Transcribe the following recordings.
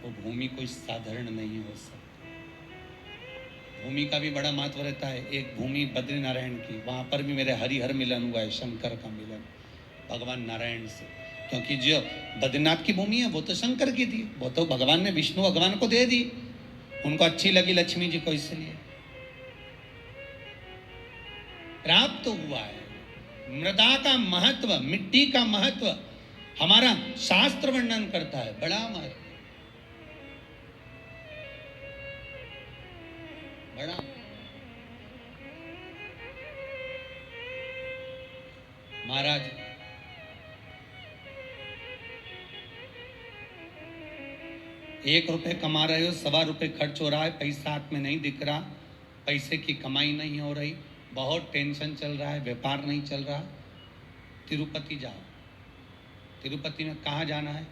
वो भूमि कोई साधारण नहीं हो सकती। भूमि का भी बड़ा महत्व रहता है। एक भूमि बद्रीनारायण की, वहाँ पर भी मेरे हरिहर मिलन हुआ है, शंकर का मिलन भगवान नारायण से। क्योंकि जो बद्रीनाथ की भूमि है वो तो शंकर की थी, वो तो भगवान ने विष्णु भगवान को दे दी, उनको अच्छी लगी लक्ष्मी जी को, इसलिए प्राप्त हुआ है। मृदा का महत्व, मिट्टी का महत्व हमारा शास्त्र वर्णन करता है, बड़ा महत्व, बड़ा। महाराज ₹1 कमा रहे हो, ₹1.25 खर्च हो रहा है, पैसा हाथ में नहीं दिख रहा, पैसे की कमाई नहीं हो रही, बहुत टेंशन चल रहा है, व्यापार नहीं चल रहा, तिरुपति जाओ। तिरुपति में कहाँ जाना है?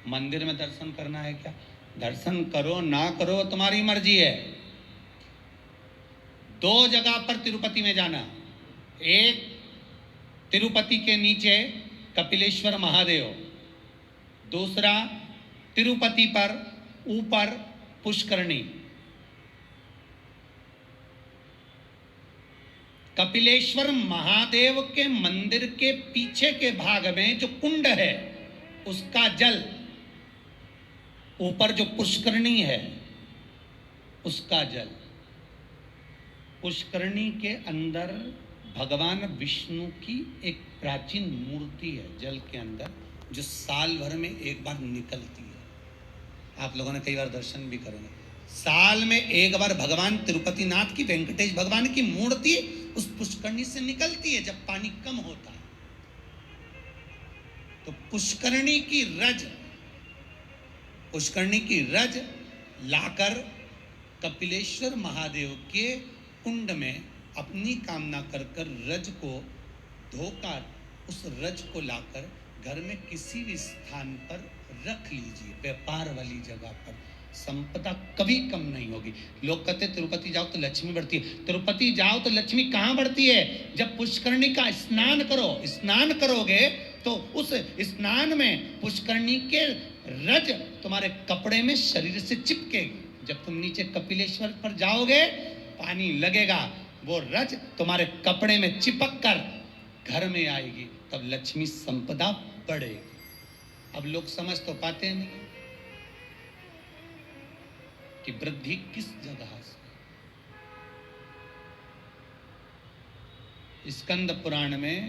मंदिर में दर्शन करना है क्या? दर्शन करो ना करो तुम्हारी मर्जी है। 2 जगह पर तिरुपति में जाना, एक तिरुपति के नीचे कपिलेश्वर महादेव, दूसरा तिरुपति पर ऊपर पुष्करणी। कपिलेश्वर महादेव के मंदिर के पीछे के भाग में जो कुंड है उसका जल, ऊपर जो पुष्करणी है उसका जल। पुष्करणी के अंदर भगवान विष्णु की एक प्राचीन मूर्ति है जल के अंदर, जो साल भर में एक बार निकलती है। आप लोगों ने कई बार दर्शन भी करेंगे, साल में एक बार भगवान तिरुपति नाथ की, वेंकटेश भगवान की मूर्ति उस पुष्करणी से निकलती है जब पानी कम होता है। तो पुष्करणी की रज लाकर कपिलेश्वर महादेव के कुंड में अपनी कामना कर कर रज को धोकर, उस रज को लाकर घर में किसी भी स्थान पर रख लीजिए, व्यापार वाली जगह पर, संपदा कभी कम नहीं होगी। लोग कहते तिरुपति जाओ तो लक्ष्मी बढ़ती है, तिरुपति जाओ तो लक्ष्मी कहाँ बढ़ती है? जब पुष्करणी का स्नान करो, स्नान करोगे तो उस स्नान में पुष्करणी के रज तुम्हारे कपड़े में शरीर से चिपकेगी। जब तुम नीचे कपिलेश्वर पर जाओगे, पानी लगेगा, वो रज तुम्हारे कपड़े में चिपक कर घर में आएगी, तब लक्ष्मी संपदा बढ़ेगी। अब लोग समझ तो पाते नहीं कि वृद्धि किस जगह से। स्कंद पुराण में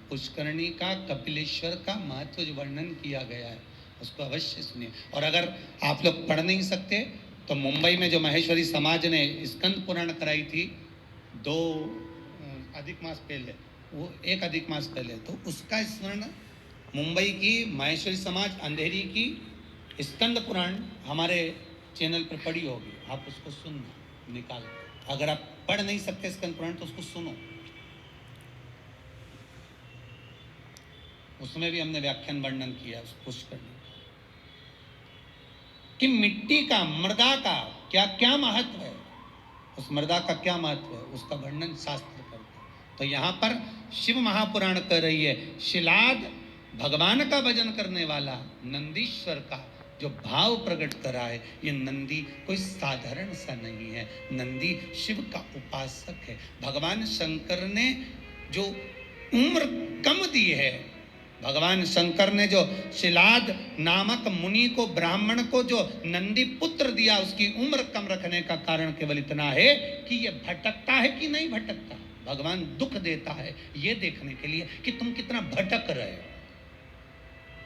पुष्करणी का, कपिलेश्वर का महत्व जो वर्णन किया गया है उसको अवश्य सुनिए। और अगर आप लोग पढ़ नहीं सकते तो मुंबई में जो महेश्वरी समाज ने स्कंद पुराण कराई थी 2 अधिक मास पहले, वो 1 अधिक मास पहले, तो उसका स्मरण मुंबई की महेश्वरी समाज अंधेरी की स्कंद पुराण हमारे चैनल पर पड़ी होगी, आप उसको सुनना निकाल। अगर आप पढ़ नहीं सकते स्कंद पुराण तो उसको सुनो, उसमें भी हमने व्याख्यान वर्णन किया उस पुष्करणी कि मिट्टी का, मृदा का क्या क्या महत्व है, उस मृदा का क्या महत्व है, उसका वर्णन शास्त्र करता है। तो यहाँ पर शिव महापुराण कर रही है, शिलाद भगवान का भजन करने वाला नंदीश्वर का जो भाव प्रकट करा है, ये नंदी कोई साधारण सा नहीं है, नंदी शिव का उपासक है। भगवान शंकर ने जो उम्र कम दी है, भगवान शंकर ने जो शिलाद नामक मुनि को, ब्राह्मण को जो नंदी पुत्र दिया, उसकी उम्र कम रखने का कारण केवल इतना है कि ये भटकता है कि नहीं भटकता। भगवान दुख देता है ये देखने के लिए कि तुम कितना भटक रहे हो।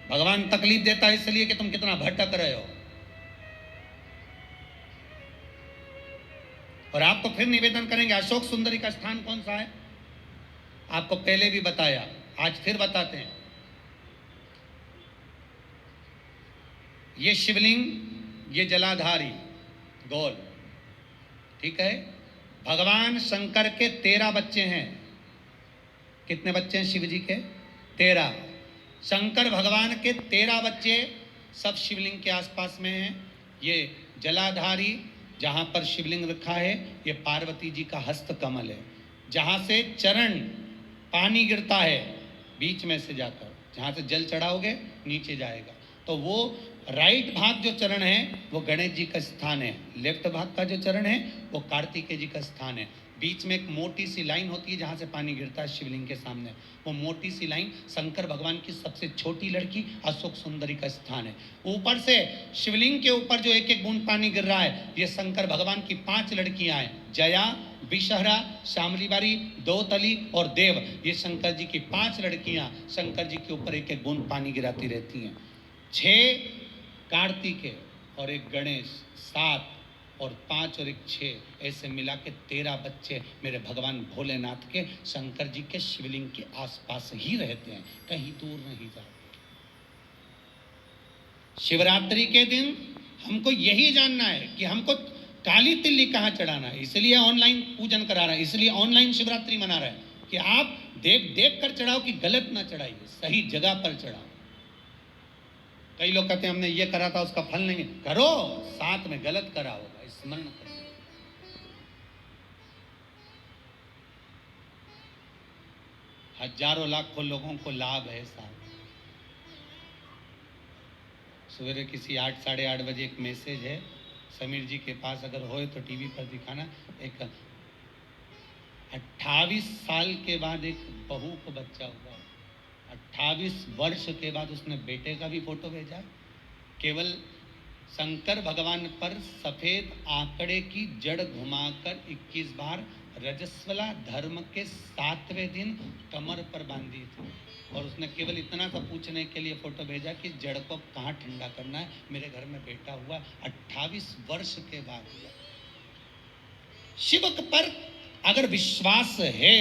भगवान तकलीफ देता है इसलिए कि तुम कितना भटक रहे हो। और आपको फिर निवेदन करेंगे, अशोक सुंदरी का स्थान कौन सा है? आपको पहले भी बताया, आज फिर बताते हैं। ये शिवलिंग, ये जलाधारी गोल, ठीक है। भगवान शंकर के 13 बच्चे हैं। कितने बच्चे हैं शिव जी के? 13। शंकर भगवान के 13 बच्चे सब शिवलिंग के आसपास में हैं। ये जलाधारी जहाँ पर शिवलिंग रखा है, ये पार्वती जी का हस्त कमल है, जहाँ से चरण पानी गिरता है बीच में से जाकर, जहाँ से जल चढ़ाओगे नीचे जाएगा, तो वो राइट भाग जो चरण है वो गणेश जी का स्थान है, लेफ्ट भाग का जो चरण है वो कार्तिकेय जी का स्थान है। बीच में एक मोटी सी लाइन होती है जहाँ से पानी गिरता है शिवलिंग के सामने, वो मोटी सी लाइन शंकर भगवान की सबसे छोटी लड़की अशोक सुंदरी का स्थान है। ऊपर से शिवलिंग के ऊपर जो एक एक बूंद पानी गिर रहा है, ये शंकर भगवान की 5 लड़कियां हैं, जया, विषहरा, शामलीबारी, दोतली और देव। ये शंकर जी की 5 लड़कियां शंकर जी के ऊपर एक एक बूंद पानी गिराती रहती हैं। 6 कार्तिकेय और एक गणेश, 7 और 5 और एक 6, ऐसे मिला के 13 बच्चे मेरे भगवान भोलेनाथ के शंकर जी के शिवलिंग के आसपास ही रहते हैं, कहीं दूर नहीं जाते। शिवरात्रि के दिन हमको यही जानना है कि हमको काली तिल्ली कहाँ चढ़ाना है, इसलिए ऑनलाइन पूजन करा रहा है, इसलिए ऑनलाइन शिवरात्रि मना रहा है कि आप देख देख कर चढ़ाओ कि गलत ना चढ़ाइए, सही जगह पर चढ़ाओ। कई लोग कहते हैं हमने ये करा था उसका फल नहीं, करो, साथ में गलत करा होगा, स्मरण करो। हजारों लाखों लोगों को लाभ है साहब। सवेरे किसी 8 साढ़े 8 बजे एक मैसेज है, समीर जी के पास अगर होए तो टीवी पर दिखाना। एक 28 साल के बाद एक बहू को बच्चा हुआ, 28 वर्ष के बाद उसने बेटे का भी फोटो भेजा। केवल शंकर भगवान पर सफेद आंकड़े की जड़ घुमाकर 21 बार रजस्वला धर्म के 7वें दिन कमर पर बांधी थी, और उसने केवल इतना सा पूछने के लिए फोटो भेजा कि जड़ को कहाँ ठंडा करना है, मेरे घर में बेटा हुआ। 28 वर्ष के बाद हुआ। शिव पर अगर विश्वास है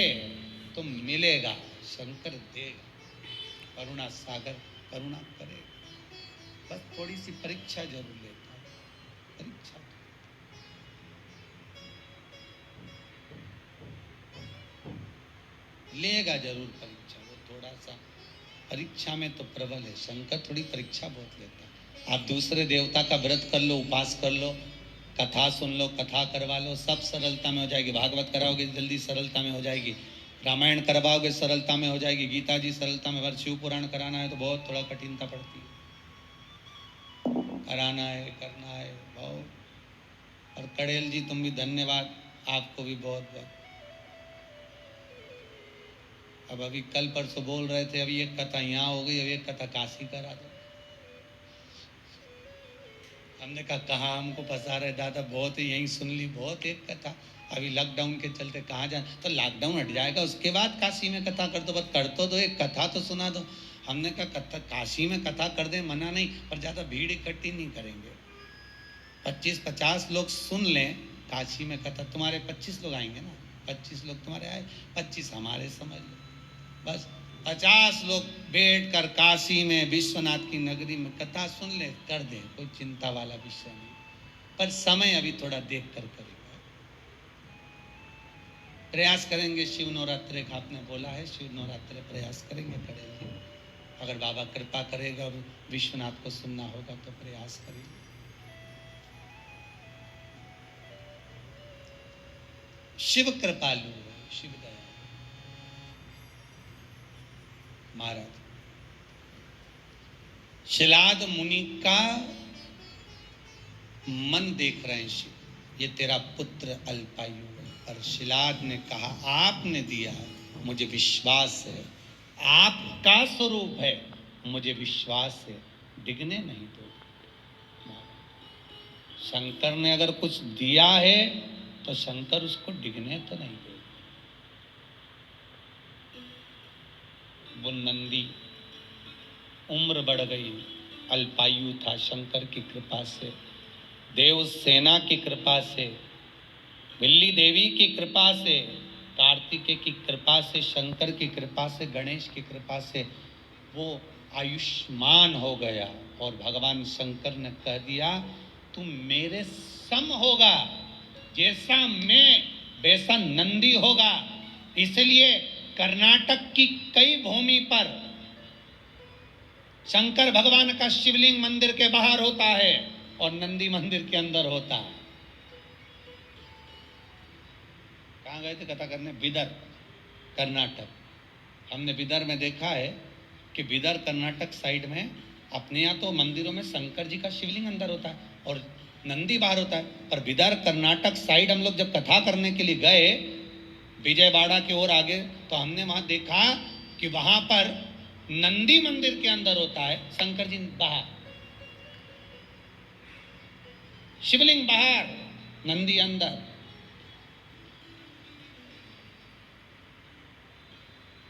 तो मिलेगा, शंकर देगा, करुणा सागर करुणा करेगा। बस थोड़ी सी परीक्षा जरूर लेता है, परीक्षा लेगा जरूर परीक्षा, वो थोड़ा सा परीक्षा में तो प्रबल है। शंकर थोड़ी परीक्षा बहुत लेता है। आप दूसरे देवता का व्रत कर लो, उपास कर लो, कथा सुन लो, कथा करवा लो, सब सरलता में हो जाएगी। भागवत कराओगे जल्दी सरलता में हो जाएगी, रामायण करवाओगे सरलता में हो जाएगी, गीता जी सरलता में। अगर शिव पुराण कराना है तो बहुत थोड़ा कठिनता पड़ती है, कराना है, करना है बहुत। और कड़ेल जी तुम भी धन्यवाद, आपको भी बहुत बहुत। अब अभी कल परसों बोल रहे थे, अभी एक कथा यहाँ हो गई, अभी एक कथा काशी करा दो। हमने कहा कहाँ हमको फंसा रहे दादा, बहुत ही यहीं सुन ली, बहुत एक कथा। अभी लॉकडाउन के चलते कहाँ जाए, तो लॉकडाउन हट जाएगा उसके बाद काशी में कथा कर दो, बस कर तो दो, एक कथा तो सुना दो। हमने कहा कथा काशी में कथा कर दे, मना नहीं, पर ज़्यादा भीड़ इकट्ठी नहीं करेंगे। 25-50 लोग सुन लें काशी में कथा, तुम्हारे 25 लोग आएंगे ना, 25 लोग तुम्हारे आए, 25 हमारे समझ लो, बस 50 लोग बैठ कर काशी में विश्वनाथ की नगरी में कथा सुन ले, कर दे, कोई चिंता वाला विषय नहीं। पर समय अभी थोड़ा देख कर करेगा, प्रयास करेंगे। शिव नवरात्रि का आपने बोला है, शिव नवरात्रि प्रयास करेंगे, करेंगे। अगर बाबा कृपा करेगा और विश्वनाथ को सुनना होगा तो प्रयास करेंगे। शिव कृपालु है, शिव दया महाराज। शिलाद मुनि का मन देख रहे हैं शिव, ये तेरा पुत्र अल्पायु है। पर शिलाद ने कहा आपने दिया, मुझे विश्वास है, आपका स्वरूप है, मुझे विश्वास है, डिगने नहीं दो। शंकर ने अगर कुछ दिया है तो शंकर उसको डिगने तो नहीं दे। वो नंदी उम्र बढ़ गई, अल्पायु था, शंकर की कृपा से, देव सेना की कृपा से, बिल्ली देवी की कृपा से, कार्तिकेय की कृपा से, शंकर की कृपा से, गणेश की कृपा से वो आयुष्मान हो गया। और भगवान शंकर ने कह दिया तुम मेरे सम होगा, जैसा मैं वैसा नंदी होगा। इसलिए कर्नाटक की कई भूमि पर शंकर भगवान का शिवलिंग मंदिर के बाहर होता है और नंदी मंदिर के अंदर होता है। कहाँ गए थे कथा करने? बिदर, कर्नाटक। हमने बिदर में देखा है कि बिदर कर्नाटक साइड में अपने यहाँ तो मंदिरों में शंकर जी का शिवलिंग अंदर होता है और नंदी बाहर होता है, पर विदर्भ कर्नाटक साइड हम लोग जब कथा करने के लिए गए विजयवाड़ा की ओर आगे, तो हमने वहां देखा कि वहां पर नंदी मंदिर के अंदर होता है, शंकर जी बाहर, शिवलिंग बाहर, नंदी अंदर।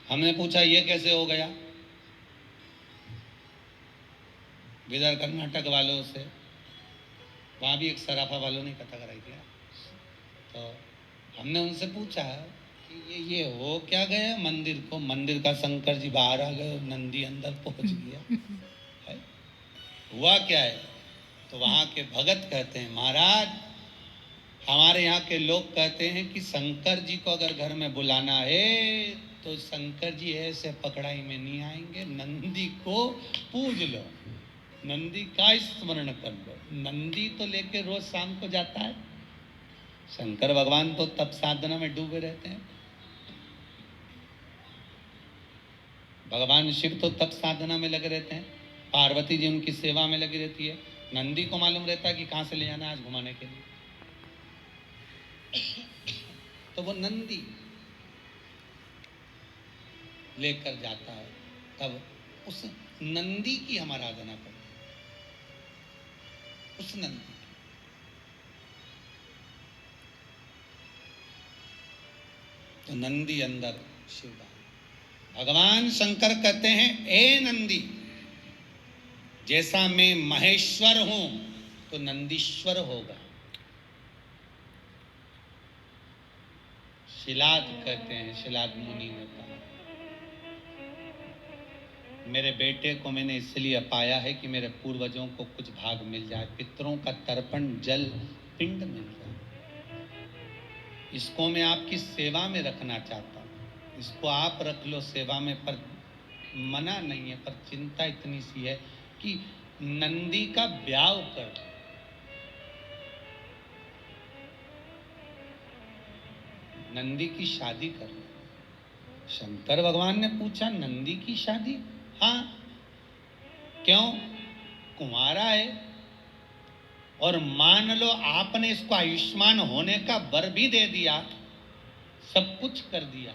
हमने पूछा ये कैसे हो गया विदर्भ कर्नाटक वालों से, वहां भी एक सराफा वालों ने कथा कराई थी, तो हमने उनसे पूछा कि ये हो क्या गया मंदिर को, मंदिर का शंकर जी बाहर आ गए, नंदी अंदर पहुंच गया है? हुआ क्या है? तो वहां के भगत कहते हैं महाराज हमारे यहाँ के लोग कहते हैं कि शंकर जी को अगर घर में बुलाना है तो शंकर जी ऐसे पकड़ाई में नहीं आएंगे, नंदी को पूज लो, नंदी का स्मरण कर लो। नंदी तो लेके रोज शाम को जाता है, शंकर भगवान तो तप साधना में डूबे रहते हैं, भगवान शिव तो तप साधना में लगे रहते हैं, पार्वती जी उनकी सेवा में लगी रहती है। नंदी को मालूम रहता है कि कहाँ से ले जाना है आज घुमाने के लिए, तो वो नंदी लेकर जाता है, तब उस नंदी की हम आराधना करते हैं, उस नंदी की। तो नंदी अंदर शिव भगवान शंकर कहते हैं ए नंदी, जैसा मैं महेश्वर हूं तो नंदीश्वर होगा। शिलाद कहते हैं, शिलाद मुनि ने कहा मेरे बेटे को मैंने इसलिए पाया है कि मेरे पूर्वजों को कुछ भाग मिल जाए, पितरों का तर्पण जल पिंड मिल जाए, इसको मैं आपकी सेवा में रखना चाहता हूँ, इसको आप रख लो सेवा में, पर मना नहीं है, पर चिंता इतनी सी है कि नंदी का ब्याह कर, नंदी की शादी कर। शंकर भगवान ने पूछा नंदी की शादी? हाँ, क्यों? कुंवारा है और मान लो आपने इसको आयुष्मान होने का वर भी दे दिया, सब कुछ कर दिया,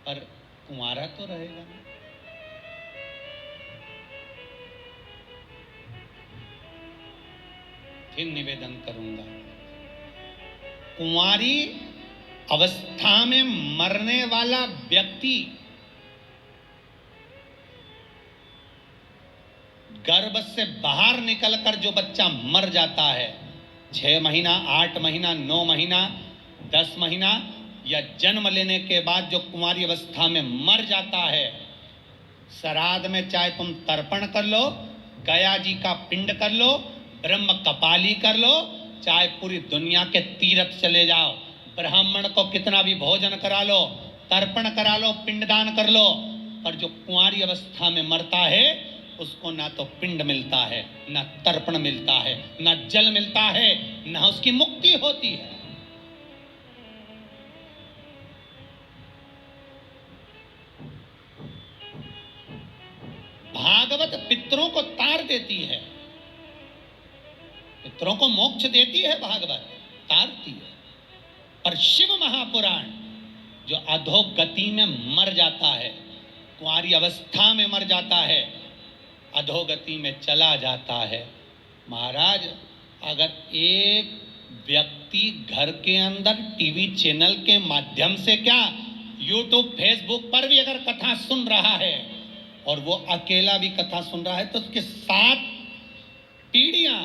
पर कुंवारा तो रहेगा ना। फिर निवेदन करूंगा, कुंवारी अवस्था में मरने वाला व्यक्ति गर्भ से बाहर निकलकर जो बच्चा मर जाता है, 6 महीना, 8 महीना, 9 महीना, 10 महीना या जन्म लेने के बाद जो कुंवारी अवस्था में मर जाता है, श्राद्ध में चाहे तुम तर्पण कर लो, गया जी का पिंड कर लो, ब्रह्म कपाली कर लो, चाहे पूरी दुनिया के तीर्थ चले जाओ, ब्राह्मण को कितना भी भोजन करा लो, तर्पण करा लो, पिंडदान कर लो, पर जो कुंवारी अवस्था में मरता है उसको ना तो पिंड मिलता है, ना तर्पण मिलता है, ना जल मिलता है, ना उसकी मुक्ति होती है। भागवत पितरों को तार देती है, पितरों को मोक्ष देती है, भागवत तारती है, पर शिव महापुराण जो अधोगति में मर जाता है, कुंवारी अवस्था में मर जाता है, अधोगति में चला जाता है। महाराज अगर एक व्यक्ति घर के अंदर टीवी चैनल के माध्यम से क्या यूट्यूब फेसबुक पर भी अगर कथा सुन रहा है और वो अकेला भी कथा सुन रहा है, तो उसके 7 पीढ़ियां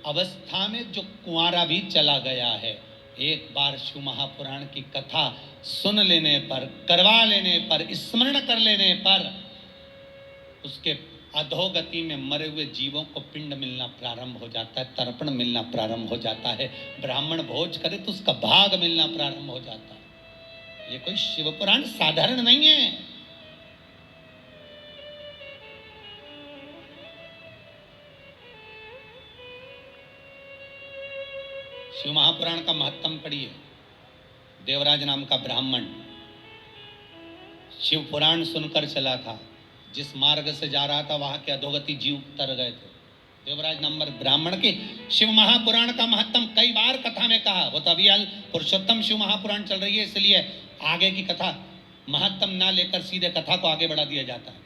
अवस्था में जो कुंवारा भी चला गया है, एक बार शिव महापुराण की कथा सुन लेने पर, करवा लेने पर, स्मरण कर लेने पर उसके अधोगति में मरे हुए जीवों को पिंड मिलना प्रारंभ हो जाता है, तर्पण मिलना प्रारंभ हो जाता है, ब्राह्मण भोज करे तो उसका भाग मिलना प्रारंभ हो जाता है। ये कोई शिव पुराण साधारण नहीं है। शिव महापुराण का महत्तम पढ़िए। देवराज नाम का ब्राह्मण शिव पुराण सुनकर चला था, जिस मार्ग से जा रहा था वहां के अधोगति जीव तर गए थे। देवराज नंबर ब्राह्मण के शिव महापुराण का महत्तम कई बार कथा में कहा, वो तो अभी पुरुषोत्तम शिव महापुराण चल रही है, इसलिए आगे की कथा महत्तम ना लेकर सीधे कथा को आगे बढ़ा दिया जाता है।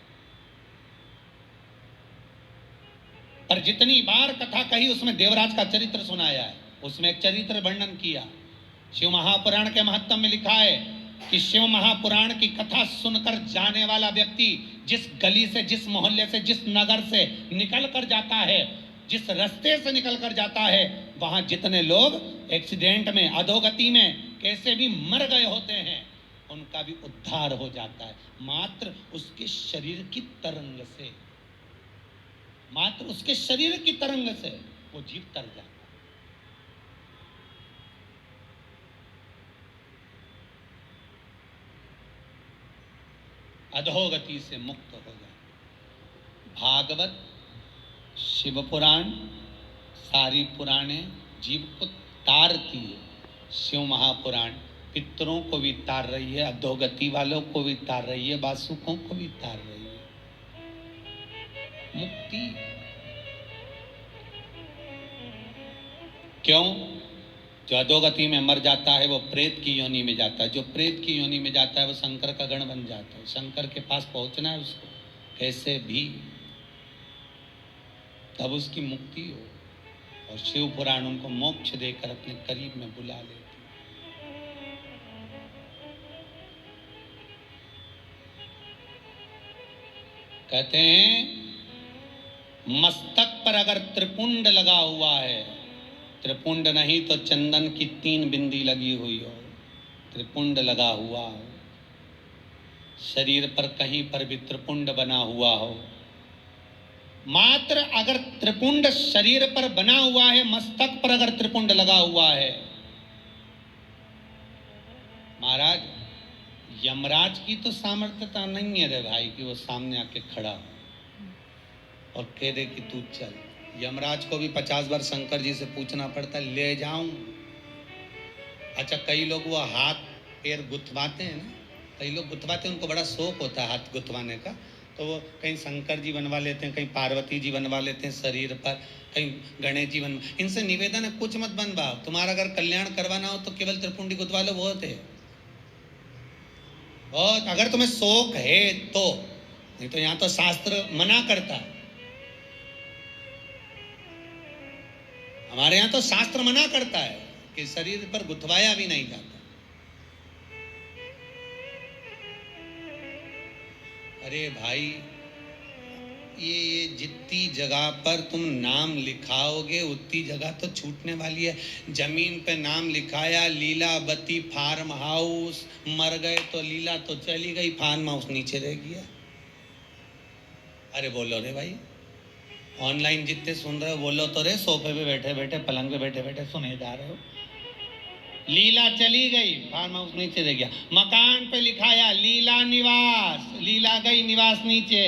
पर जितनी बार कथा कही उसमें देवराज का चरित्र सुनाया है, उसमें एक चरित्र वर्णन किया। शिव महापुराण के महत्तम में लिखा है कि शिव महापुराण की कथा सुनकर जाने वाला व्यक्ति जिस गली से, जिस मोहल्ले से, जिस नगर से निकल कर जाता है, जिस रास्ते से निकल कर जाता है, वहां जितने लोग एक्सीडेंट में, अधोगति में कैसे भी मर गए होते हैं, उनका भी उद्धार हो जाता है। मात्र उसके शरीर की तरंग से, मात्र उसके शरीर की तरंग से वो जीव तर जाता है। अधोगति से मुक्त हो जाए। भागवत, शिव पुराण, सारी पुराणे जीव को तारती है। शिव महापुराण पितरों को भी तार रही है, अधोगति वालों को भी तार रही है, वासुकों को भी तार रही है। मुक्ति क्यों? जो अधोगति में मर जाता है वो प्रेत की योनि में जाता है, जो प्रेत की योनि में जाता है वो शंकर का गण बन जाता है। शंकर के पास पहुंचना है उसको कैसे भी, तब उसकी मुक्ति हो। और शिव पुराण उनको मोक्ष देकर अपने करीब में बुला लेती। कहते हैं मस्तक पर अगर त्रिपुंड लगा हुआ है, त्रिपुंड नहीं तो चंदन की 3 बिंदी लगी हुई हो, त्रिपुंड लगा हुआ हो, शरीर पर कहीं पर भी त्रिपुंड बना हुआ हो, मात्र अगर त्रिपुंड शरीर पर बना हुआ है, मस्तक पर अगर त्रिपुंड लगा हुआ है, महाराज यमराज की तो सामर्थ्यता नहीं है रे भाई कि वो सामने आके खड़ा हो और कह दे कि तू चल। यमराज को भी 50 बार शंकर जी से पूछना पड़ता है, ले जाऊं? अच्छा, कई लोग वो हाथ पैर गुथवाते हैं ना, कई लोग गुथवाते हैं, उनको बड़ा शौक होता है हाथ गुथवाने का, तो वो कहीं शंकर जी बनवा लेते हैं, कहीं पार्वती जी बनवा लेते हैं शरीर पर, कहीं गणेश जी बनवा। इनसे निवेदन है कुछ मत बनवाओ, तुम्हारा अगर कल्याण करवाना हो तो केवल त्रिपुंडी गुथवा लो, बहुत है बहुत, अगर तुम्हें शौक है तो, नहीं तो यहाँ तो शास्त्र मना करता है। हमारे यहाँ तो शास्त्र मना करता है कि शरीर पर गुथवाया भी नहीं जाता। अरे भाई, ये जितनी जगह पर तुम नाम लिखाओगे उतनी जगह तो छूटने वाली है। जमीन पे नाम लिखाया लीलावती फार्म हाउस, मर गए तो लीला तो चली गई, फार्म हाउस नीचे रह गया। अरे बोलो रे भाई, ऑनलाइन जितने सुन रहे हो बोलो तो रे, सोफे पे बैठे बैठे, पलंग पे बैठे बैठे सुने जा रहे हो। लीला चली गई, फार्म हाउस नीचे रह गया। मकान पे लिखाया लीला निवास, लीला गई, निवास नीचे।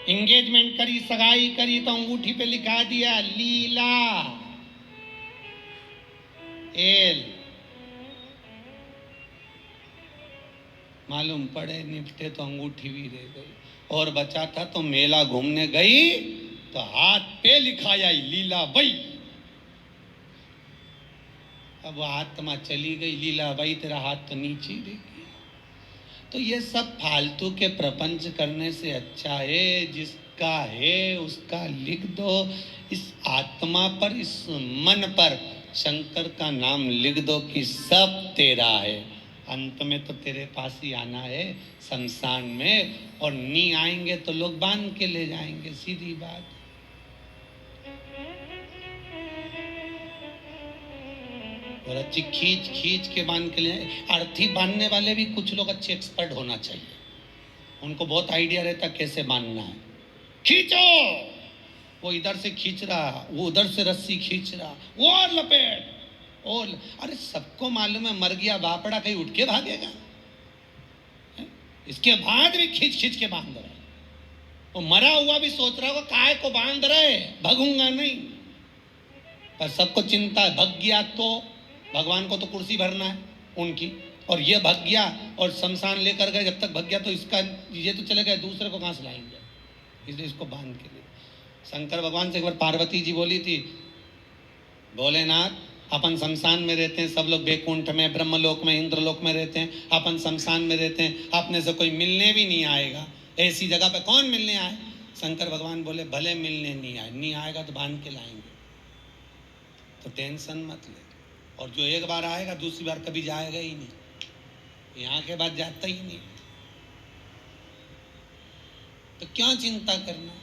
एंगेजमेंट करी, सगाई करी तो अंगूठी पे लिखा दिया लीला एल। मालूम पड़े निपटे तो अंगूठी भी रह गई, और बचा था तो मेला घूमने गई तो हाथ पे लिखाया लीला बाई। अब वो आत्मा चली गई, लीला बाई तेरा हाथ तो नीचे ही रह गया। तो ये सब फालतू के प्रपंच करने से अच्छा है जिसका है उसका लिख दो, इस आत्मा पर, इस मन पर शंकर का नाम लिख दो कि सब तेरा है। अंत में तो तेरे पास ही आना है शमशान में, और नहीं आएंगे तो लोग बांध के ले जाएंगे, सीधी बात। और अच्छी खींच खींच के बांध के ले, अर्थी बांधने वाले भी कुछ लोग अच्छे एक्सपर्ट होना चाहिए, उनको बहुत आइडिया रहता कैसे बांधना है। खींचो, वो इधर से खींच रहा, वो उधर से रस्सी खींच रहा, वो और लपेट, और अरे सबको मालूम है मर गया बापड़ा, कहीं उठ के भागेगा? इसके बाद भी खींच खींच के बांध रहे। वो मरा हुआ भी सोच रहा होगा काय को बांध रहे, भगूंगा नहीं। पर सबको चिंता है, भग गया तो भगवान को तो कुर्सी भरना है उनकी, और ये भाग गया और शमशान लेकर गए, जब तक भाग गया तो इसका ये तो चले गए, दूसरे को कहाँ से लाएंगे, इसलिए इसको बांध के लिए। शंकर भगवान से एक बार पार्वती जी बोली थी, भोलेनाथ अपन शमशान में रहते हैं, सब लोग बैकुंठ में, ब्रह्मलोक में, इंद्रलोक में रहते हैं, अपन शमशान में रहते हैं, अपने से कोई मिलने भी नहीं आएगा, ऐसी जगह पे कौन मिलने आए। शंकर भगवान बोले भले मिलने नहीं आएगा तो बांध के लाएंगे, तो टेंशन मत ले, और जो एक बार आएगा दूसरी बार कभी जाएगा ही नहीं, यहाँ के बाद जाता ही नहीं, तो क्या चिंता करना,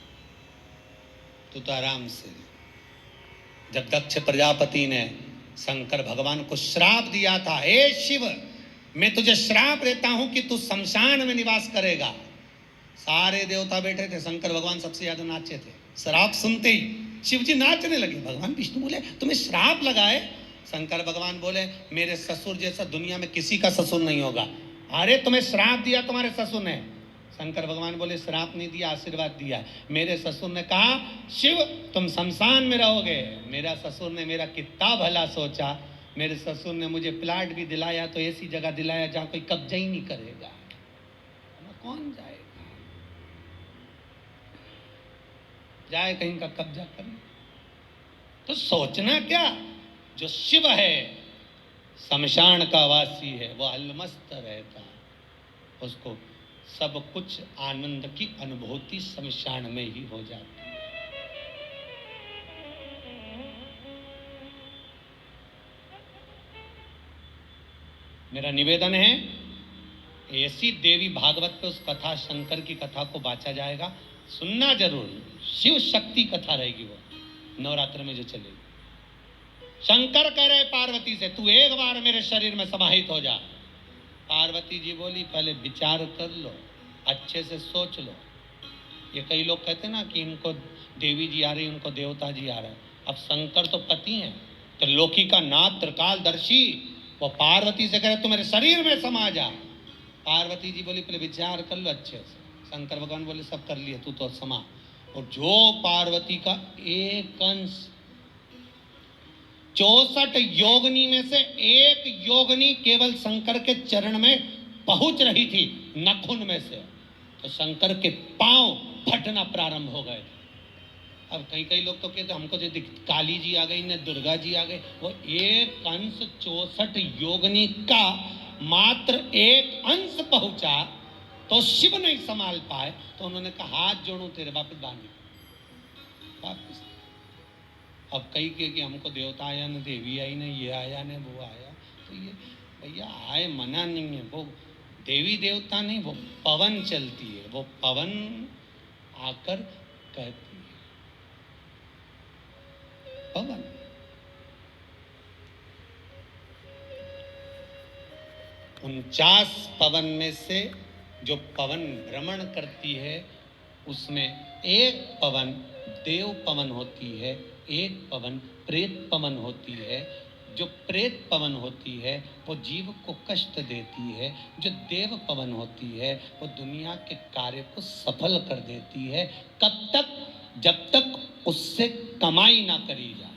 तो आराम से। जब दक्ष प्रजापति ने शंकर भगवान को श्राप दिया था, हे शिव मैं तुझे श्राप देता हूं कि तू शमशान में निवास करेगा, सारे देवता बैठे थे, शंकर भगवान सबसे ज्यादा नाचे थे। श्राप सुनते ही शिव जी नाचने लगे। भगवान विष्णु बोले तुम्हें श्राप लगा है? शंकर भगवान बोले मेरे ससुर जैसा दुनिया में किसी का ससुर नहीं होगा। अरे तुम्हें श्राप दिया तुम्हारे ससुर ने? शंकर भगवान बोले श्राप नहीं दिया, आशीर्वाद दिया। मेरे ससुर ने कहा शिव तुम शमशान में रहोगे। मेरा ससुर ने मेरा कितना भला सोचा, मेरे ससुर ने मुझे प्लाट भी दिलाया, तो ऐसी जगह दिलाया जहां कोई कब्जा ही नहीं करेगा, कौन जाएगा, जाए कहीं का कब्जा करे। तो सोचना क्या, जो शिव है शमशान का वासी है, वो अलमस्त रहता है, उसको सब कुछ आनंद की अनुभूति शमशान में ही हो जाती है। मेरा निवेदन है ऐसी देवी भागवत पे उस कथा, शंकर की कथा को बांचा जाएगा, सुनना जरूर। शिव शक्ति कथा रहेगी वो नवरात्र में जो चलेगी। शंकर कह रहे पार्वती से तू एक बार मेरे शरीर में समाहित हो जा। पार्वती जी बोली पहले विचार कर लो, अच्छे से सोच लो। ये कई लोग कहते ना कि इनको देवी जी आ रही, उनको देवता जी आ रहा है। अब शंकर तो पति हैं, तो लोकी का नाथ त्रिकालदर्शी, वो पार्वती से कह रहे तू मेरे शरीर में समा जा। पार्वती जी बोली पहले विचार कर लो अच्छे से। शंकर भगवान बोले सब कर लिए, तू तो समा। और जो पार्वती का एक अंश 64 योगनी में से एक योगनी केवल शंकर के चरण में पहुंच रही थी, नखुन में से, तो शंकर के पांव फटना प्रारंभ हो गए। अब कई लोग तो कहते हमको जो काली जी आ गई ने, दुर्गा जी आ गई, वो एक अंश 64 योगनी का मात्र एक अंश पहुंचा, तो शिव नहीं संभाल पाए, तो उन्होंने कहा हाथ जोड़ू तेरे, वापस बांधे वापस। अब कई के कि हमको देवता आया न, देवी आई न, ये आया न, वो आया, तो ये भैया आए मना नहीं है, वो देवी देवता नहीं, वो पवन चलती है, वो पवन आकर कहती है, पवन। उनचास पवन में से जो पवन भ्रमण करती है, उसमें एक पवन देव पवन होती है, एक पवन प्रेत पवन होती है। जो प्रेत पवन होती है वो जीव को कष्ट देती है, जो देव पवन होती है वो दुनिया के कार्य को सफल कर देती है। कब तक? जब तक उससे कमाई ना करी जाए।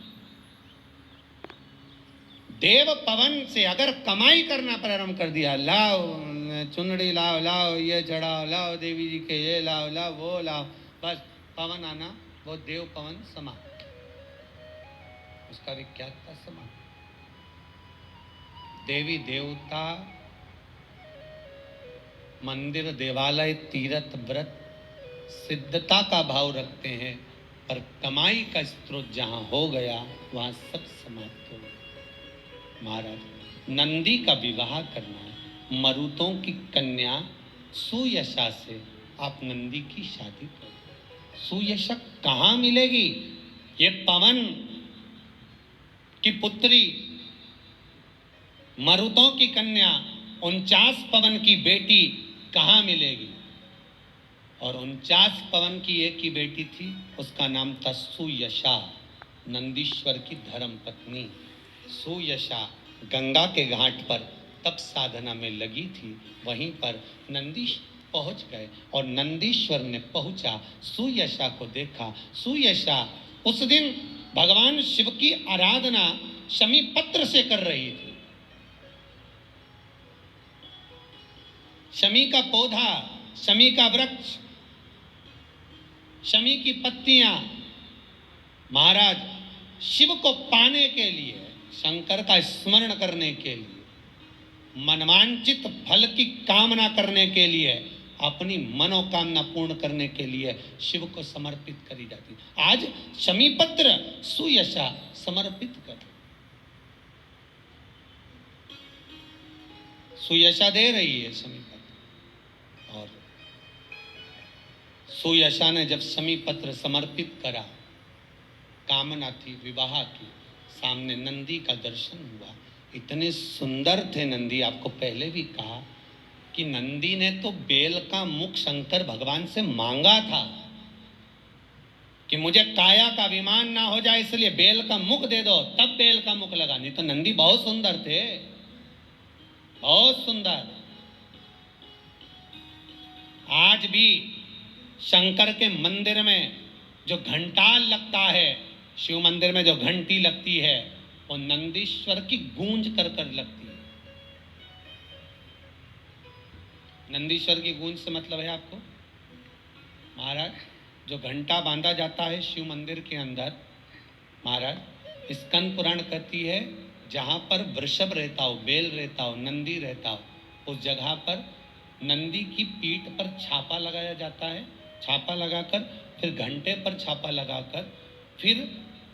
देव पवन से अगर कमाई करना प्रारंभ कर दिया, लाओ चुनड़ी लाओ, लाओ ये चढ़ाओ, लाओ देवी जी के ये लाओ, लाओ वो लाओ, बस पवन आना, वो देव पवन समाप्त, उसका विख्यात था समाप्त। देवी देवता मंदिर देवालय तीर्थ व्रत सिद्धता का भाव रखते हैं, पर कमाई का स्रोत जहां हो गया वहां सब समाप्त हो गया। महाराज नंदी का विवाह करना है, मरुतों की कन्या सुयशा से आप नंदी की शादी करो। सुयशा कहाँ मिलेगी? ये पवन की पुत्री, मरुतों की कन्या, 49 पवन की बेटी कहाँ मिलेगी? और 49 पवन की एक ही बेटी थी, उसका नाम था सुयशा, नंदीश्वर की धर्म पत्नी। सुयशा गंगा के घाट पर तप साधना में लगी थी, वहीं पर नंदीश पहुंच गए और नंदीश्वर ने पहुंचा, सुयशा को देखा। सुयशा उस दिन भगवान शिव की आराधना शमी पत्र से कर रही थी। शमी का पौधा, शमी का वृक्ष, शमी की पत्तियां महाराज शिव को पाने के लिए, शंकर का स्मरण करने के लिए, मनवांचित फल की कामना करने के लिए, अपनी मनोकामना पूर्ण करने के लिए शिव को समर्पित करी जाती है। आज शमी पत्र सुयशा समर्पित कर, सुयशा दे रही है शमी पत्र। और सुयशा ने जब शमी पत्र समर्पित करा, कामना थी विवाह की, सामने नंदी का दर्शन हुआ। इतने सुंदर थे नंदी, आपको पहले भी कहा कि नंदी ने तो बेल का मुख शंकर भगवान से मांगा था कि मुझे काया का अभिमान ना हो जाए, इसलिए बेल का मुख दे दो, तब बेल का मुख लगा। नहीं तो नंदी बहुत सुंदर थे, बहुत सुंदर। आज भी शंकर के मंदिर में जो घंटाल लगता है, शिव मंदिर में जो घंटी लगती है, वो नंदीश्वर की गूंज कर कर लगती है। नंदीश्वर की गूंज से मतलब है आपको महाराज, जो घंटा बांधा जाता है शिव मंदिर के अंदर, महाराज स्कंद पुराण कहती है जहां पर वृषभ रहता हो, बेल रहता हो, नंदी रहता हो, उस जगह पर नंदी की पीठ पर छापा लगाया जाता है। छापा लगाकर फिर घंटे पर छापा लगाकर फिर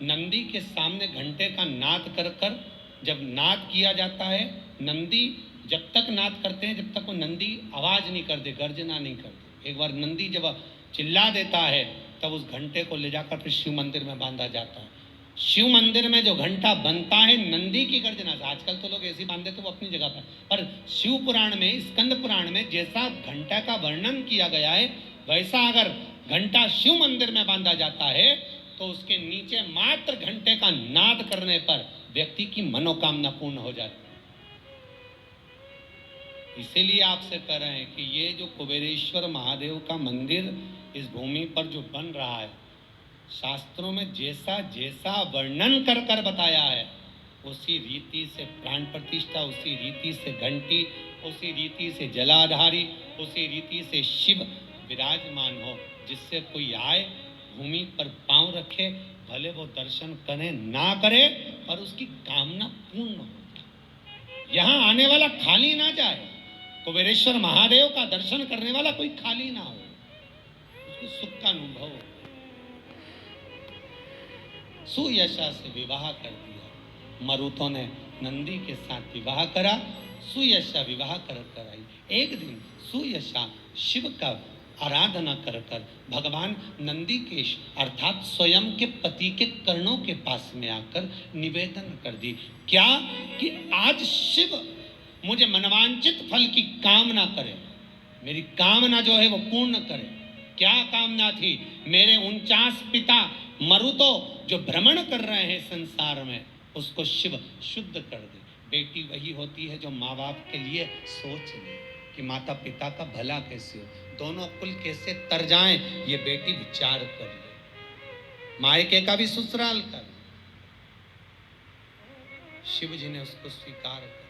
नंदी के सामने घंटे का नाद कर कर जब नाद किया जाता है, नंदी जब तक नाद करते हैं जब तक वो नंदी आवाज नहीं कर दे, गर्जना नहीं करते। एक बार नंदी जब चिल्ला देता है तब उस घंटे को ले जाकर फिर शिव मंदिर में बांधा जाता है। शिव मंदिर में जो घंटा बनता है नंदी की गर्जना से, आजकल तो लोग ऐसे ही बांधते तो वो अपनी जगह पर शिव पुराण में, स्कंद पुराण में जैसा घंटा का वर्णन किया गया है, वैसा अगर घंटा शिव मंदिर में बांधा जाता है तो उसके नीचे मात्र घंटे का नाद करने पर व्यक्ति की मनोकामना पूर्ण हो जाती है। इसीलिए आपसे कह रहे हैं कि ये जो कुबेरेश्वर महादेव का मंदिर इस भूमि पर जो बन रहा है, शास्त्रों में जैसा जैसा वर्णन कर कर बताया है, उसी रीति से प्राण प्रतिष्ठा, उसी रीति से घंटी, उसी रीति से जलाधारी, उसी रीति से शिव विराजमान हो, जिससे कोई आए भूमि पर पांव रखे, भले वो दर्शन करे ना करे, पर उसकी कामना पूर्ण हो। यहाँ आने वाला खाली ना जाए, कुबेरेश्वर महादेव का दर्शन करने वाला कोई खाली ना हो, उसको सुख का अनुभव हो। सुयशा से विवाह कर दिया, मरुतों ने नंदी के साथ विवाह करा, सुयशा विवाह कर आई। एक दिन सुयशा शिव का आराधना कर कर भगवान नंदीकेश अर्थात स्वयं के पति के कर्णों के पास में आकर निवेदन कर दी, क्या कि आज शिव मुझे मनवांचित फल की कामना करे, मेरी कामना जो है वो पूर्ण करे। क्या कामना थी? मेरे 49 पिता मरुतो जो भ्रमण कर रहे हैं संसार में, उसको शिव शुद्ध कर दे। बेटी वही होती है जो माँ बाप के लिए सोच ले कि माता पिता का भला कैसे हो, दोनों कुल कैसे तर जाएं, ये बेटी विचार कर ले, मायके का भी ससुराल कर। शिव जी ने उसको स्वीकार करा,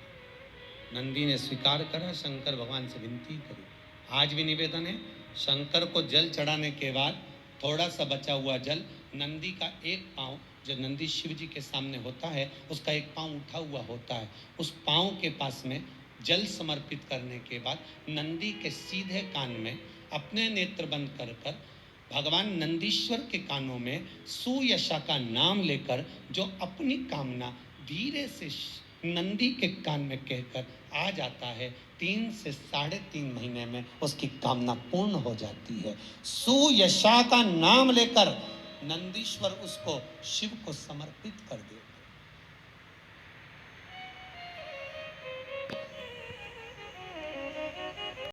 नंदी ने स्वीकार करा, शंकर भगवान से विनती करी। आज भी निवेदन है, शंकर को जल चढ़ाने के बाद थोड़ा सा बचा हुआ जल, नंदी का एक पांव जो नंदी शिव जी के सामने होता है, उसका एक पांव उठा हुआ होता है, उस पांव के पास में जल समर्पित करने के बाद नंदी के सीधे कान में अपने नेत्र बंद कर कर भगवान नंदीश्वर के कानों में सुयशा का नाम लेकर जो अपनी कामना धीरे से नंदी के कान में कहकर आ जाता है, 3 से 3.5 महीने में उसकी कामना पूर्ण हो जाती है। सुयशा का नाम लेकर नंदीश्वर उसको शिव को समर्पित कर दे।